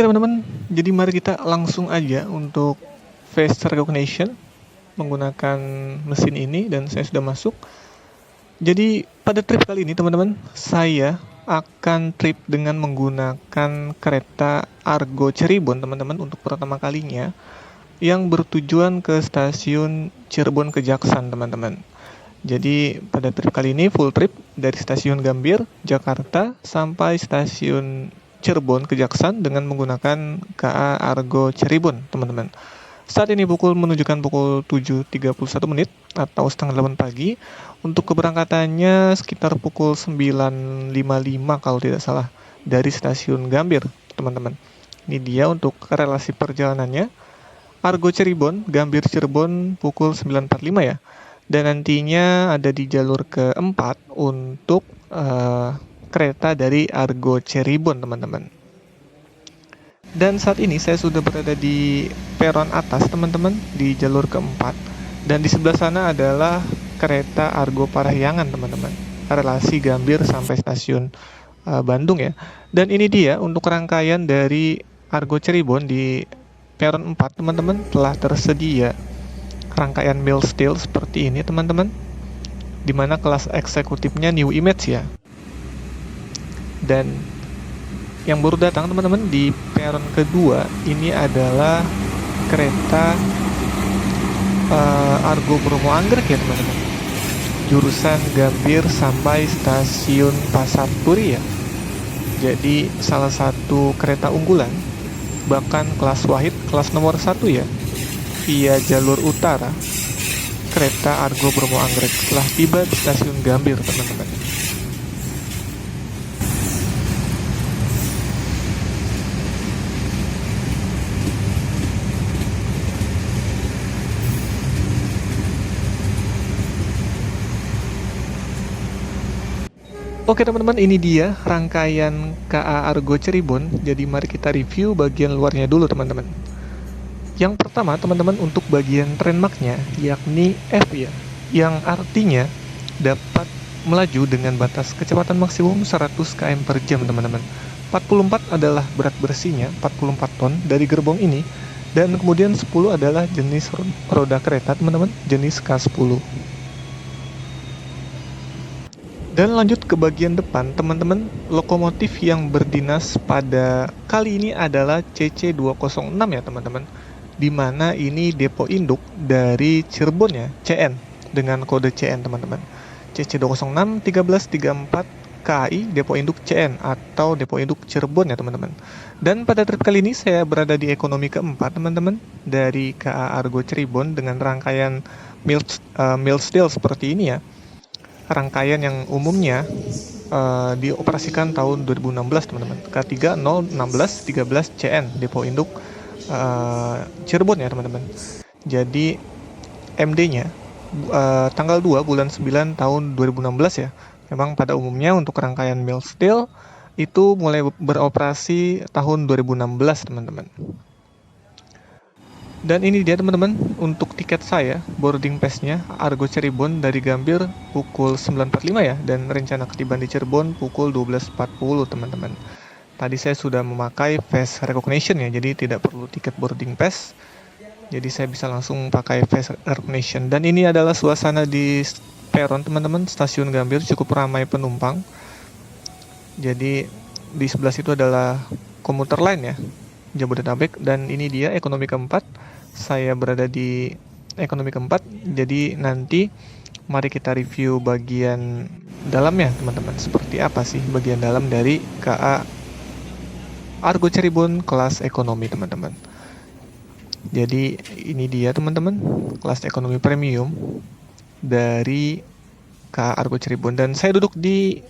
Oke teman-teman, jadi mari kita langsung aja untuk face recognition menggunakan mesin ini, dan saya sudah masuk. Jadi pada trip kali ini teman-teman, saya akan trip dengan menggunakan kereta Argo Cirebon teman-teman untuk pertama kalinya, yang bertujuan ke stasiun Cirebon Kejaksan teman-teman. Jadi pada trip kali ini full trip dari stasiun Gambir, Jakarta sampai stasiun Cirebon Kejaksan dengan menggunakan KA Argo Cirebon teman-teman. Saat ini menunjukkan pukul 7.31 menit atau setengah 8 pagi. Untuk keberangkatannya sekitar pukul 9.55 kalau tidak salah dari stasiun Gambir teman-teman. Ini dia untuk relasi perjalanannya. Argo Cirebon, Gambir Cirebon pukul 9.45 ya. Dan nantinya ada di jalur keempat untuk kereta dari Argo Cirebon teman-teman. Dan saat ini saya sudah berada di peron atas teman-teman, di jalur keempat. Dan di sebelah sana adalah kereta Argo Parahyangan teman-teman, relasi Gambir sampai stasiun Bandung ya. Dan ini dia untuk rangkaian dari Argo Cirebon di peron 4 teman-teman, telah tersedia rangkaian meal still seperti ini teman-teman, dimana kelas eksekutifnya New Image ya. Dan yang baru datang teman-teman di peron kedua ini adalah kereta Argo Bromo Anggrek ya teman-teman, jurusan Gambir sampai stasiun Pasar Turi ya. Jadi salah satu kereta unggulan, bahkan kelas Wahid, kelas nomor 1 ya, via jalur utara. Kereta Argo Bromo Anggrek telah tiba di stasiun Gambir teman-teman. Oke teman-teman, ini dia rangkaian KA Argo Cirebon. Jadi mari kita review bagian luarnya dulu teman-teman. Yang pertama teman-teman, untuk bagian trainmarknya, yakni F ya, yang artinya dapat melaju dengan batas kecepatan maksimum 100 km per jam teman-teman. 44 adalah berat bersihnya, 44 ton dari gerbong ini. Dan kemudian 10 adalah jenis roda kereta teman-teman, jenis K10. Dan lanjut ke bagian depan teman-teman, lokomotif yang berdinas pada kali ini adalah CC206 ya teman-teman, dimana ini depo induk dari Cirebon ya, CN, dengan kode CN teman-teman. CC206 1334 KAI depo induk CN atau depo induk Cirebon ya teman-teman. Dan pada trip kali ini saya berada di ekonomi keempat teman-teman, dari KA Argo Cirebon dengan rangkaian meal still seperti ini ya. Rangkaian yang umumnya dioperasikan tahun 2016 teman-teman, K301613 CN depo induk Cirebon ya teman-teman. Jadi MD-nya tanggal 2 bulan 9 tahun 2016 ya. Memang pada umumnya untuk rangkaian meal still itu mulai beroperasi tahun 2016 teman-teman. Dan ini dia teman-teman untuk tiket saya, boarding pass-nya Argo Cirebon dari Gambir pukul 9.45 ya, dan rencana ketibaan di Cirebon pukul 12.40 teman-teman. Tadi saya sudah memakai face recognition ya, jadi tidak perlu tiket boarding pass. Jadi saya bisa langsung pakai face recognition. Dan ini adalah suasana di peron teman-teman, stasiun Gambir cukup ramai penumpang. Jadi di sebelah situ adalah komuter lain ya, Jabodetabek, dan ini dia ekonomi keempat. Saya berada di ekonomi keempat. Jadi nanti mari kita review bagian dalamnya teman-teman. Seperti apa sih bagian dalam dari KA Argo Cirebon kelas ekonomi teman-teman. Jadi ini dia teman-teman, kelas ekonomi premium dari KA Argo Cirebon. Dan saya duduk di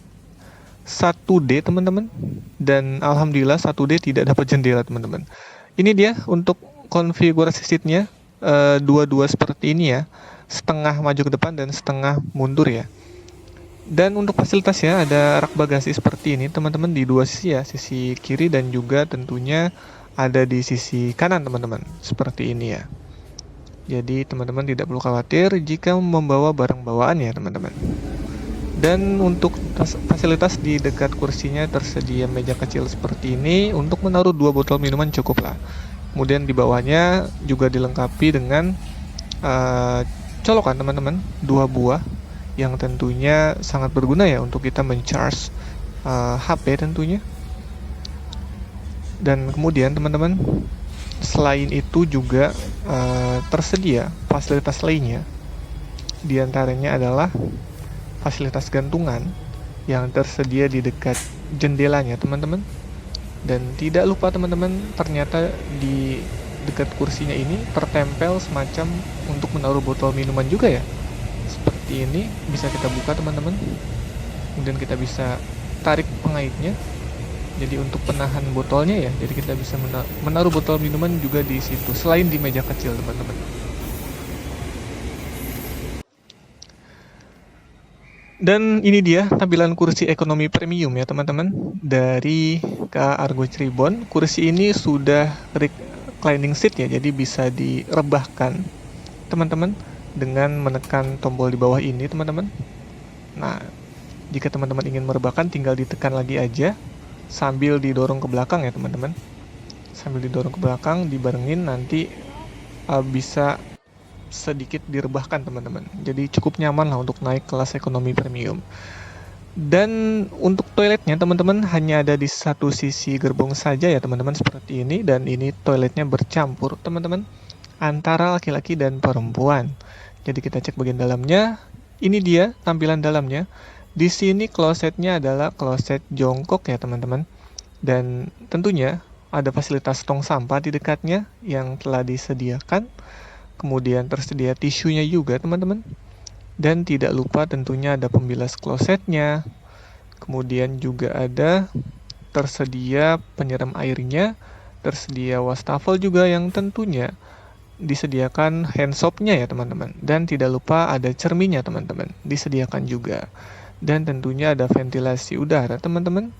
1D teman-teman, dan alhamdulillah 1D tidak dapat jendela teman-teman. Ini dia untuk konfigurasi seatnya, dua-dua seperti ini ya, setengah maju ke depan dan setengah mundur ya. Dan untuk fasilitasnya ada rak bagasi seperti ini teman-teman, di dua sisi ya, sisi kiri dan juga tentunya ada di sisi kanan teman-teman, seperti ini ya. Jadi teman-teman tidak perlu khawatir jika membawa barang bawaan ya teman-teman. Dan untuk fasilitas di dekat kursinya tersedia meja kecil seperti ini. Untuk menaruh 2 botol minuman cukup lah. Kemudian di bawahnya juga dilengkapi dengan colokan teman-teman, 2 buah yang tentunya sangat berguna ya untuk kita mencharge HP tentunya. Dan kemudian teman-teman, selain itu juga tersedia fasilitas lainnya. Di antaranya adalah fasilitas gantungan yang tersedia di dekat jendelanya teman-teman. Dan tidak lupa teman-teman, ternyata di dekat kursinya ini tertempel semacam untuk menaruh botol minuman juga ya. Seperti ini, bisa kita buka teman-teman. Kemudian kita bisa tarik pengaitnya. Jadi untuk penahan botolnya ya, jadi kita bisa menaruh botol minuman juga di situ, selain di meja kecil teman-teman. Dan ini dia tampilan kursi ekonomi premium ya teman-teman, dari KA Argo Cirebon. Kursi ini sudah reclining seat ya, jadi bisa direbahkan teman-teman dengan menekan tombol di bawah ini teman-teman. Nah, jika teman-teman ingin merebahkan, tinggal ditekan lagi aja sambil didorong ke belakang ya teman-teman. Sambil didorong ke belakang, dibarengin, nanti bisa sedikit direbahkan teman-teman. Jadi cukup nyaman lah untuk naik kelas ekonomi premium. Dan untuk toiletnya teman-teman hanya ada di satu sisi gerbong saja ya teman-teman, seperti ini. Dan ini toiletnya bercampur teman-teman, antara laki-laki dan perempuan. Jadi kita cek bagian dalamnya. Ini dia tampilan dalamnya. Di sini klosetnya adalah kloset jongkok ya teman-teman. Dan tentunya ada fasilitas tong sampah di dekatnya yang telah disediakan. Kemudian tersedia tisunya juga teman-teman. Dan tidak lupa tentunya ada pembilas klosetnya. Kemudian juga ada tersedia penyiram airnya. Tersedia wastafel juga yang tentunya disediakan hand soapnya ya teman-teman. Dan tidak lupa ada cerminnya teman-teman, disediakan juga. Dan tentunya ada ventilasi udara teman-teman.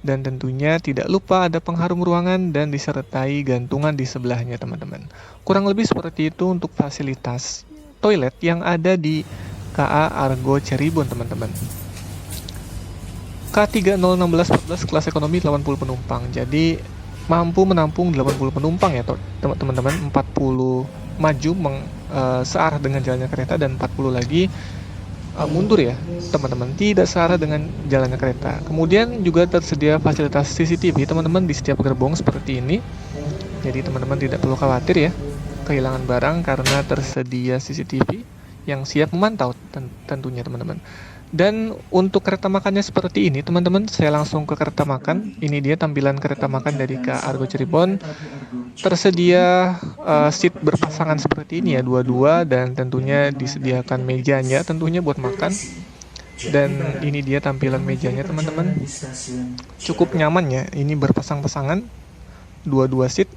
Dan tentunya tidak lupa ada pengharum ruangan dan disertai gantungan di sebelahnya teman-teman. Kurang lebih seperti itu untuk fasilitas toilet yang ada di KA Argo Cirebon teman-teman. K3016411 kelas ekonomi 80 penumpang. Jadi mampu menampung 80 penumpang ya teman-teman. 40 maju searah dengan jalannya kereta dan 40 lagi mundur ya teman-teman, tidak searah dengan jalannya kereta. Kemudian juga tersedia fasilitas CCTV teman-teman di setiap gerbong seperti ini. Jadi teman-teman tidak perlu khawatir ya kehilangan barang karena tersedia CCTV yang siap memantau tentunya teman-teman. Dan untuk kereta makannya seperti ini teman-teman, saya langsung ke kereta makan. Ini dia tampilan kereta makan dari KA Argo Cirebon. Tersedia seat berpasangan seperti ini ya, dua-dua, dan tentunya disediakan mejanya tentunya buat makan. Dan ini dia tampilan mejanya teman-teman, cukup nyaman ya, ini berpasang-pasangan, dua-dua seat.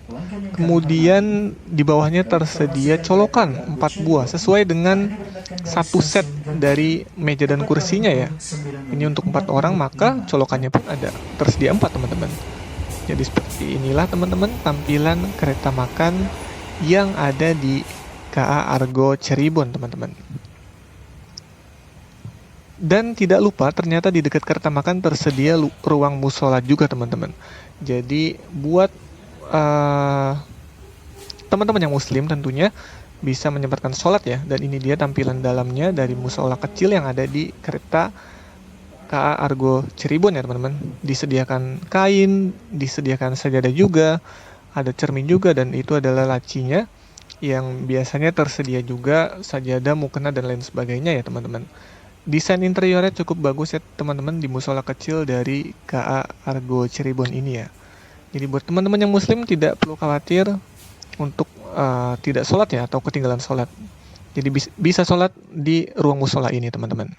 Kemudian di bawahnya tersedia colokan 4 buah sesuai dengan satu set dari meja dan kursinya ya. Ini untuk 4 orang, maka colokannya pun ada tersedia 4 teman-teman. Jadi seperti inilah teman-teman tampilan kereta makan yang ada di KA Argo Cirebon teman-teman. Dan tidak lupa ternyata di dekat kereta makan tersedia ruang musola juga teman-teman. Jadi buat teman-teman yang muslim tentunya bisa menyempatkan sholat ya. Dan ini dia tampilan dalamnya dari musola kecil yang ada di kereta KA Argo Cirebon ya teman-teman. Disediakan kain, disediakan sajadah juga, ada cermin juga, dan itu adalah lacinya yang biasanya tersedia juga sajadah, mukena, dan lain sebagainya ya teman-teman. Desain interiornya cukup bagus ya teman-teman di musola kecil dari KA Argo Cirebon ini ya. Jadi buat teman-teman yang muslim tidak perlu khawatir untuk tidak sholat ya atau ketinggalan sholat. Jadi bisa sholat di ruang musola ini teman-teman.